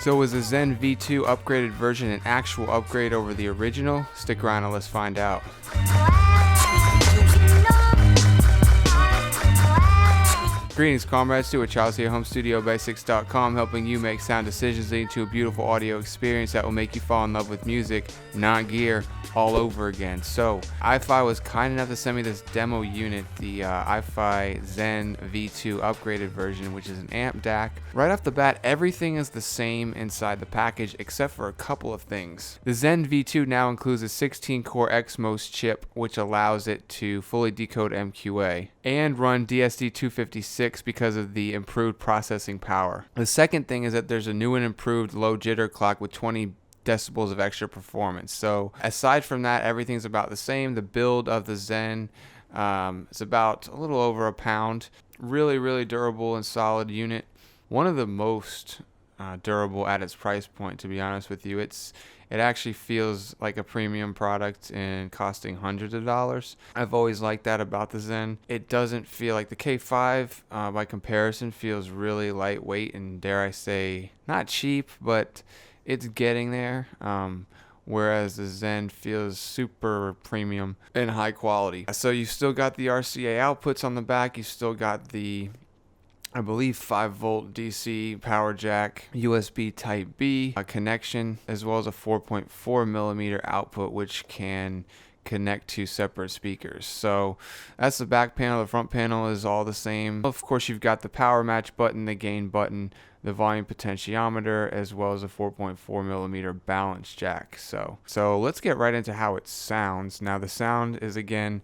So was the Zen V2 upgraded version an actual upgrade over the original? Stick around and let's find out. Greetings, comrades. Stuart Charles here, HomeStudioBasics.com, helping you make sound decisions leading to a beautiful audio experience that will make you fall in love with music, not gear, all over again. So, iFi was kind enough to send me this demo unit, the iFi Zen V2 upgraded version, which is an amp DAC. Right off the bat, everything is the same inside the package except for a couple of things. The Zen V2 now includes a 16-core XMOS chip, which allows it to fully decode MQA and run DSD-256 because of the improved processing power. The second thing is that there's a new and improved low jitter clock with 20 decibels of extra performance. So aside from that, everything's about the same. The build of the Zen is about a little over a pound. Really durable and solid unit. One of the most durable at its price point, to be honest with you. It actually feels like a premium product and costing hundreds of dollars. I've always liked that about the Zen. It doesn't feel like the K5 by comparison feels really lightweight and, dare I say, not cheap, but it's getting there. Whereas the Zen feels super premium and high quality. So you've still got the RCA outputs on the back. You've still got the, I believe, 5-volt DC power jack, USB Type B connection, as well as a 4.4 millimeter output, which can connect to separate speakers. So that's the back panel. The front panel is all the same. Of course, you've got the power match button, the gain button, the volume potentiometer, as well as a 4.4 millimeter balance jack. So let's get right into how it sounds. Now the sound is, again,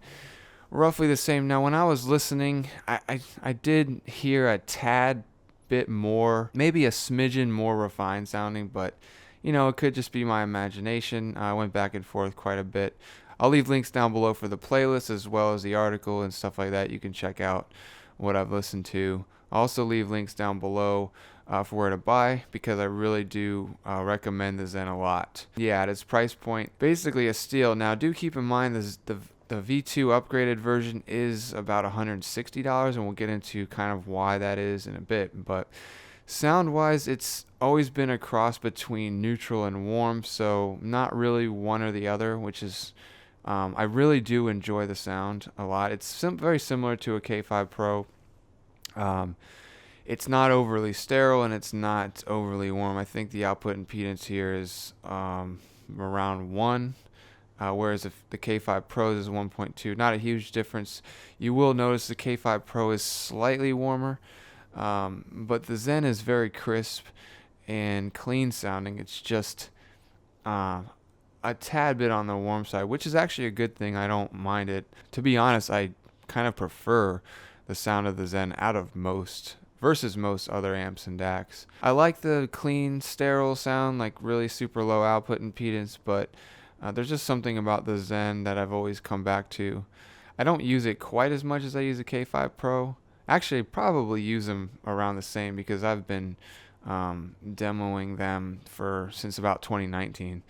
roughly the same. Now when I was listening, I did hear a tad bit more, maybe a smidgen more refined sounding, but it could just be my imagination. I went back and forth quite a bit. I'll leave links down below for the playlist as well as the article and stuff like that. You can check out what I've listened to. I'll also leave links down below for where to buy, because I really do recommend the Zen a lot. Yeah, at its price point, basically a steal. Now do keep in mind the V2 upgraded version is about $160, and we'll get into kind of why that is in a bit. But sound-wise, it's always been a cross between neutral and warm, so not really one or the other, which is, I really do enjoy the sound a lot. It's very similar to a K5 Pro. It's not overly sterile and it's not overly warm. I think the output impedance here is around 1. Whereas if the K5 Pro is 1.2, not a huge difference. You will notice the K5 Pro is slightly warmer, but the Zen is very crisp and clean sounding. It's just a tad bit on the warm side, which is actually a good thing. I don't mind it. To be honest, I kind of prefer the sound of the Zen out of most other amps and DACs. I like the clean, sterile sound, like really super low output impedance, but there's just something about the Zen that I've always come back to. I don't use it quite as much as I use a K5 Pro. Actually, probably use them around the same, because I've been demoing them since about 2019.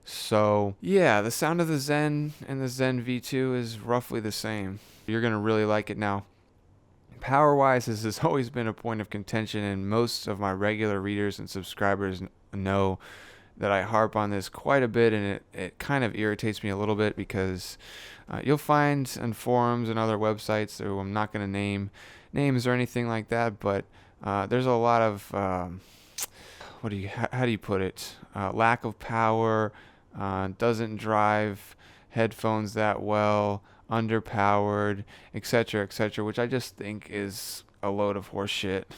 So yeah, the sound of the Zen and the Zen V2 is roughly the same. You're going to really like it. Now, power-wise, this has always been a point of contention, and most of my regular readers and subscribers know that I harp on this quite a bit, and it kind of irritates me a little bit, because you'll find in forums and other websites, so I'm not going to name names or anything like that, but there's a lot of, how do you put it, lack of power, doesn't drive headphones that well, underpowered, etc., which I just think is a load of horse shit.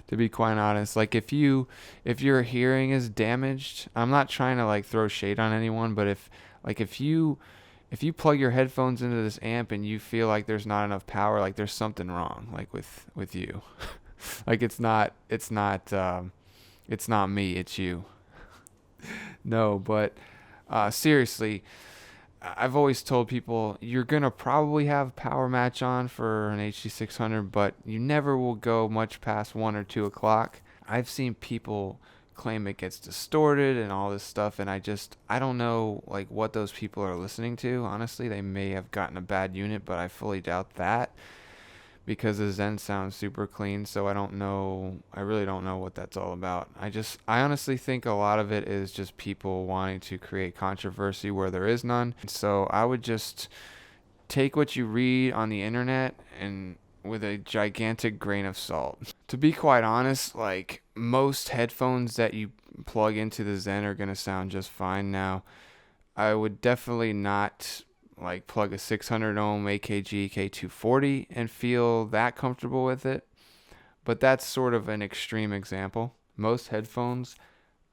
To be quite honest, like if your hearing is damaged, I'm not trying to like throw shade on anyone, but if you plug your headphones into this amp and you feel like there's not enough power, like there's something wrong, like with you. Like it's not me, it's you. No, but seriously, I've always told people you're going to probably have power match on for an HD600, but you never will go much past 1 or 2 o'clock. I've seen people claim it gets distorted and all this stuff, and I don't know like what those people are listening to. Honestly, they may have gotten a bad unit, but I fully doubt that. because the Zen sounds super clean. So I really don't know what that's all about. I honestly think a lot of it is just people wanting to create controversy where there is none. So I would just take what you read on the internet and with a gigantic grain of salt. To be quite honest, like most headphones that you plug into the Zen are going to sound just fine. Now, I would definitely not like plug a 600 ohm AKG K240 and feel that comfortable with it. But that's sort of an extreme example. Most headphones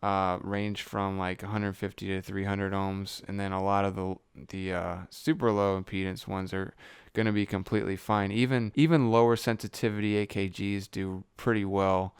range from like 150 to 300 ohms, and then a lot of the super low impedance ones are going to be completely fine. Even lower sensitivity AKGs do pretty well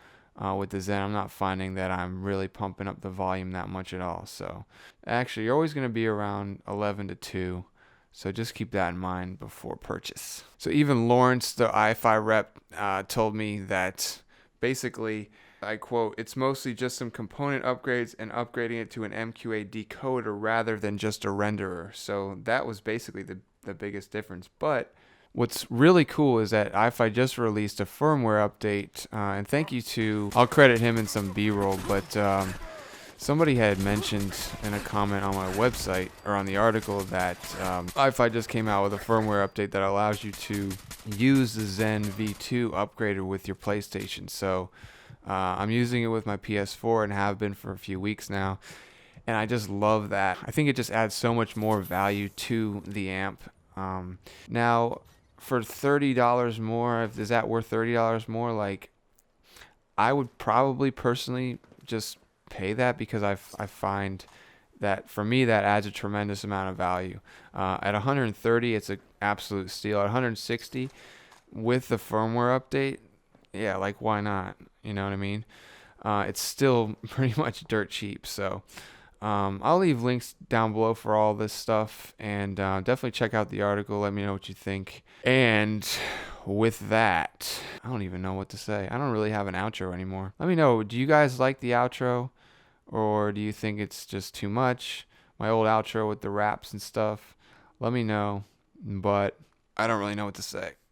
with the Zen. I'm not finding that I'm really pumping up the volume that much at all. So actually, you're always going to be around 11 to 2. So just keep that in mind before purchase. So even Lawrence, the iFi rep, told me that basically, I quote, "It's mostly just some component upgrades and upgrading it to an MQA decoder rather than just a renderer." So that was basically the biggest difference. But what's really cool is that iFi just released a firmware update, and thank you to, I'll credit him in some B-roll, but somebody had mentioned in a comment on my website or on the article that iFi just came out with a firmware update that allows you to use the Zen V2 upgraded with your PlayStation. So I'm using it with my PS4 and have been for a few weeks now. And I just love that. I think it just adds so much more value to the amp. Now, for $30 more, is that worth $30 more? Like, I would probably personally just pay that because I find that for me that adds a tremendous amount of value. At 130, it's an absolute steal. At 160, with the firmware update, yeah, like why not? You know what I mean? It's still pretty much dirt cheap. So I'll leave links down below for all this stuff, and definitely check out the article. Let me know what you think. And with that, I don't even know what to say. I don't really have an outro anymore. Let me know, do you guys like the outro, or do you think it's just too much? My old outro with the raps and stuff. Let me know, but I don't really know what to say.